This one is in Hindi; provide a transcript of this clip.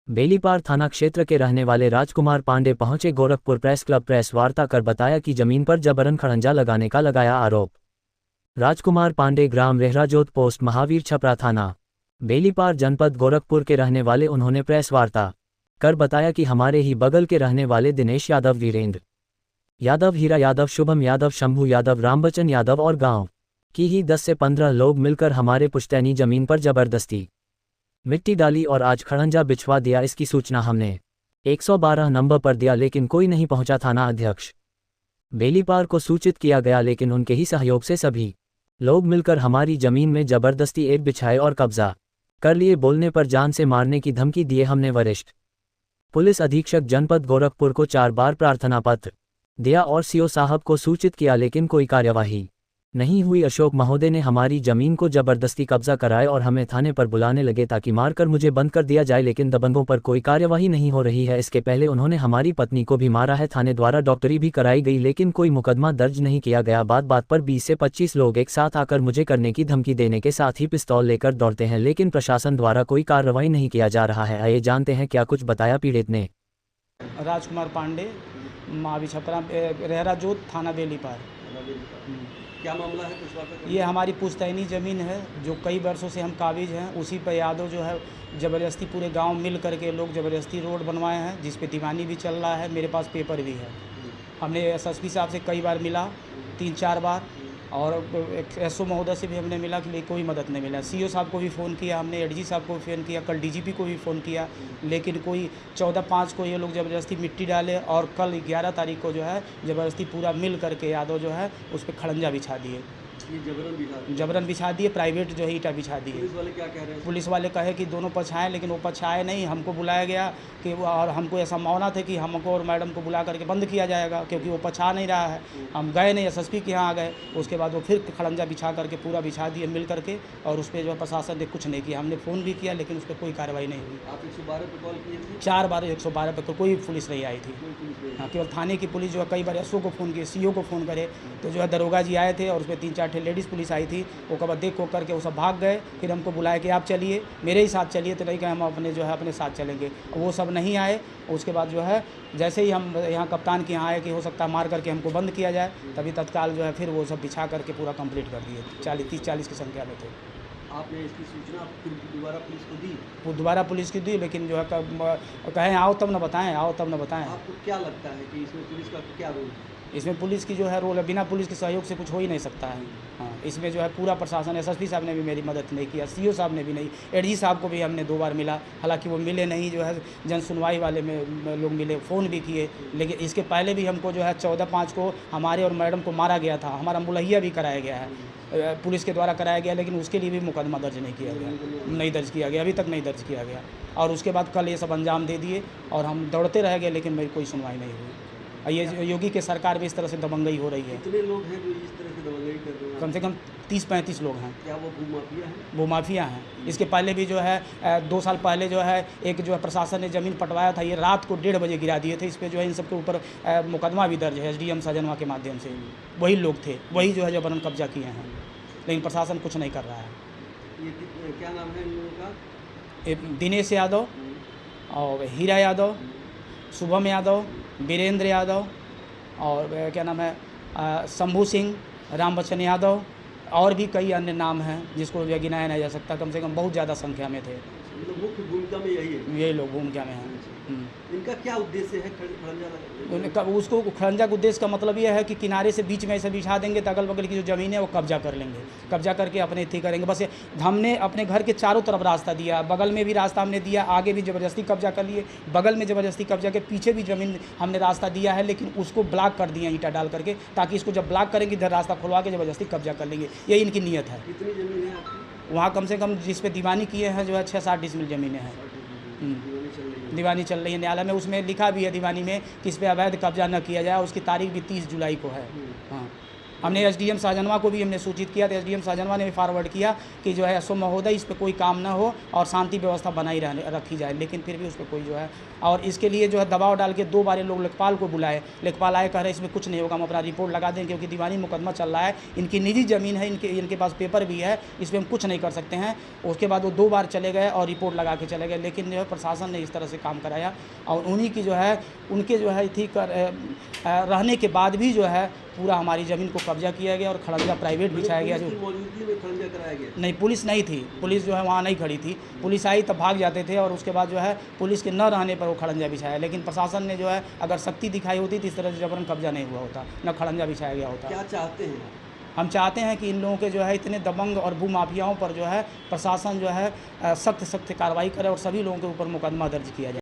बेलीपार थाना क्षेत्र के रहने वाले राजकुमार पांडे पहुंचे गोरखपुर प्रेस क्लब। प्रेस वार्ता कर बताया कि जमीन पर जबरन खड़ंजा लगाने का लगाया आरोप। राजकुमार पांडे ग्राम रेहराजोत पोस्ट महावीर छपरा थाना बेलीपार जनपद गोरखपुर के रहने वाले उन्होंने प्रेस वार्ता कर बताया कि हमारे ही बगल के रहने वाले दिनेश यादव, वीरेंद्र यादव, हीरा यादव, शुभम यादव, शंभू यादव, रामबचन यादव और गांव की ही 10 से 15 लोग मिलकर हमारे पुश्तैनी जमीन पर जबरदस्ती मिट्टी डाली और आज खड़ंजा बिछवा दिया। इसकी सूचना हमने 112 नंबर पर दिया लेकिन कोई नहीं पहुंचा। थाना अध्यक्ष बेलीपार को सूचित किया गया लेकिन उनके ही सहयोग से सभी लोग मिलकर हमारी जमीन में जबरदस्ती ईंट बिछाए और कब्जा कर लिए। बोलने पर जान से मारने की धमकी दिए। हमने वरिष्ठ पुलिस अधीक्षक जनपद गोरखपुर को 4 बार प्रार्थना पत्र दिया और सीओ साहब को सूचित किया लेकिन कोई कार्यवाही नहीं हुई। अशोक महोदय ने हमारी जमीन को जबरदस्ती कब्जा कराए और हमें थाने पर बुलाने लगे ताकि मारकर मुझे बंद कर दिया जाए लेकिन दबंगों पर कोई कार्यवाही नहीं हो रही है। इसके पहले उन्होंने हमारी पत्नी को भी मारा है। थाने द्वारा डॉक्टरी भी कराई गई लेकिन कोई मुकदमा दर्ज नहीं किया गया। बात बात पर 20 से 25 लोग एक साथ आकर मुझे करने की धमकी देने के साथ ही पिस्तौल लेकर दौड़ते हैं लेकिन प्रशासन द्वारा कोई कार्रवाई नहीं किया जा रहा है। आइए जानते हैं क्या कुछ बताया पीड़ित ने। राजकुमार पांडे, महावीर छपरा, रेहराजोत थाना बेलीपार। क्या मामला है? कुछ बात ये हमारी पुश्तैनी ज़मीन है जो कई वर्षों से हम काबिज हैं। उसी पर यादव जो है ज़बरदस्ती पूरे गांव मिल करके लोग ज़बरदस्ती रोड बनवाए हैं जिस पे दीवानी भी चल रहा है। मेरे पास पेपर भी है। हमने एसएसपी साहब से कई बार मिला, 3-4 बार, और एसओ महोदय से भी हमने मिला कि कोई मदद नहीं मिला। सीओ साहब को भी फ़ोन किया हमने, एडीजी साहब को भी फ़ोन किया, कल डीजीपी को भी फ़ोन किया लेकिन कोई 14/5 को ये लोग ज़बरदस्ती मिट्टी डाले और कल 11 तारीख को जो है ज़बरदस्ती पूरा मिल करके यादव जो है उस पर खड़ंजा बिछा दिए। ये जबरन बिछा दिए, प्राइवेट जो है ईटा बिछा दिए। पुलिस वाले क्या कह रहे हैं? पुलिस वाले कहे कि दोनों पछाएँ लेकिन वो पछाए नहीं। हमको बुलाया गया कि और हमको ऐसा माना था कि हमको और मैडम को बुला करके बंद किया जाएगा क्योंकि वो पछा नहीं रहा है। हम गए नहीं, एसएसपी के यहाँ आ गए। उसके बाद वो फिर खड़ंजा बिछा करके पूरा बिछा दिए मिल करके और उस पर जो है प्रशासन ने कुछ नहीं किया। हमने फ़ोन भी किया लेकिन उस पर कोई कार्रवाई नहीं हुई। आप 112 पे कॉल किए थे? 4 बार 112 पर कोई पुलिस नहीं आई थी। हाँ, केवल थाने की पुलिस जो है कई बार एसओ को फ़ोन किए, सीओ को फ़ोन करे तो जो है दरोगा जी आए थे और उसमें 3-4 लेडीज़ पुलिस आई थी। वो कब देख को करके वो सब भाग गए। फिर हमको बुलाया कि आप चलिए, मेरे ही साथ चलिए, तो नहीं कहे हम अपने जो है अपने साथ चलेंगे। वो सब नहीं आए। उसके बाद जो है जैसे ही हम यहाँ कप्तान के यहाँ आए कि हो सकता है मार करके हमको बंद किया जाए, तभी तत्काल जो है फिर वो सब बिछा करके पूरा कंप्लीट कर दिए। 30-40 की संख्या में थे। आपने इसकी सूचना फिर दोबारा पुलिस को दी? वो दोबारा पुलिस की दी लेकिन जो है कहें आओ तब न बताएं, आओ तब न बताएं। आपको क्या लगता है कि इसमें पुलिस का क्या रोल है? इसमें पुलिस की जो है रोल है, बिना पुलिस के सहयोग से कुछ हो ही नहीं सकता है। हाँ, इसमें जो है पूरा प्रशासन, एसएसपी साहब ने भी मेरी मदद नहीं किया, सीओ साहब ने भी नहीं, एडीजी साहब को भी हमने 2 बार मिला, हालांकि वो मिले नहीं। जो है जन सुनवाई वाले में लोग मिले, फ़ोन भी किए लेकिन इसके पहले भी हमको जो है 14/5 को हमारे और मैडम को मारा गया था। हमारा मुलहिया भी कराया गया है, पुलिस के द्वारा कराया गया लेकिन उसके लिए भी मुकदमा दर्ज नहीं किया गया, नहीं दर्ज किया गया, अभी तक नहीं दर्ज किया गया। और उसके बाद कल ये सब अंजाम दे दिए और हम दौड़ते रह गए लेकिन मेरी कोई सुनवाई नहीं हुई। ये योगी के सरकार में इस तरह से दबंगई हो रही है। कितने लोग हैं जो इस तरह से दबंगई कर रहे हैं? कम से कम 30-35 लोग हैं। क्या वो भूमाफिया हैं? वो माफिया हैं। इसके पहले भी जो है 2 साल पहले जो है एक जो है प्रशासन ने ज़मीन पटवाया था, ये रात को 1:30 बजे गिरा दिए थे। इस पर जो है इन सब के ऊपर मुकदमा भी दर्ज है एसडीएम सजनवा के माध्यम से। वही लोग थे, वही जो है जबरन कब्जा किए हैं लेकिन प्रशासन कुछ नहीं कर रहा है। ये क्या नाम है इन लोगों का? दिनेश यादव और हीरा यादव, शुभम यादव, वीरेंद्र यादव और क्या नाम है शंभू सिंह, रामबचन यादव और भी कई अन्य नाम हैं जिसको गिनाया नहीं जा सकता। कम से कम बहुत ज़्यादा संख्या में थे। मुख्य भूमिका में यही है, यही लोग भूमिका में हैं। इनका क्या उद्देश्य है खड़ंजा? उसको खड़ंजा का उद्देश्य का मतलब यह है कि किनारे से बीच में ऐसे बिछा देंगे तो अगल बगल की जो ज़मीन है वो कब्जा कर लेंगे, कब्जा करके अपने थी करेंगे। बस हमने अपने घर के चारों तरफ रास्ता दिया, बगल में भी रास्ता हमने दिया, आगे भी ज़बरदस्ती कब्जा कर लिए, बगल में ज़बरदस्ती कब्जा के पीछे भी ज़मीन हमने रास्ता दिया है लेकिन उसको ब्लॉक कर दिया ईंटा डाल करके, ताकि इसको जब ब्लॉक करेंगे इधर रास्ता खुलवा के ज़बरदस्ती कब्जा कर लेंगे। यही इनकी नीयत है। कितनी ज़मीन है आपकी? वहाँ कम से कम जिस पे दीवानी किए हैं जो है 6-7 डिसमिल ज़मीनें हैं। दीवानी चल रही है न्यायालय में, उसमें लिखा भी है दीवानी में कि इस पर अवैध कब्जा न किया जाए। उसकी तारीख भी 30 जुलाई को है। हाँ, हमने एसडीएम शाहजनवा को भी हमने सूचित किया, तो एसडीएम शाहजनवा ने भी फॉरवर्ड किया कि जो है एसओ महोदय इस पर कोई काम ना हो और शांति व्यवस्था बनाई रखी जाए, लेकिन फिर भी उस पर कोई जो है, और इसके लिए जो है दबाव डाल के 2 बार लोग लेखपाल को बुलाए, लेखपाल आए कह रहे इसमें कुछ नहीं होगा, हम अपना रिपोर्ट लगा दें क्योंकि दीवानी मुकदमा चल रहा है, इनकी निजी ज़मीन है, इनके पास पेपर भी है, इस पर हम कुछ नहीं कर सकते हैं। उसके बाद वो 2 बार चले गए और रिपोर्ट लगा के चले गए, लेकिन जो है प्रशासन ने इस तरह से काम कराया और उन्हीं की जो है उनके जो है थी रहने के बाद भी जो है पूरा हमारी ज़मीन को कब्जा किया गया और खड़ंजा प्राइवेट बिछाया गया। जो मौजूदगी में खड़ंजा कराया गया? नहीं, पुलिस नहीं थी, पुलिस जो है वहाँ नहीं खड़ी थी, पुलिस आई तब भाग जाते थे और उसके बाद जो है पुलिस के न रहने पर वो खड़ंजा बिछाया, लेकिन प्रशासन ने जो है अगर सख्ती दिखाई होती तो इस तरह से जबरन कब्जा नहीं हुआ होता, न खड़ंजा बिछाया गया होता। क्या चाहते हैं? हम चाहते हैं कि इन लोगों के जो है इतने दबंग और भूमाफियाओं पर जो है प्रशासन जो है सख्त कार्रवाई करे और सभी लोगों के ऊपर मुकदमा दर्ज किया जाए।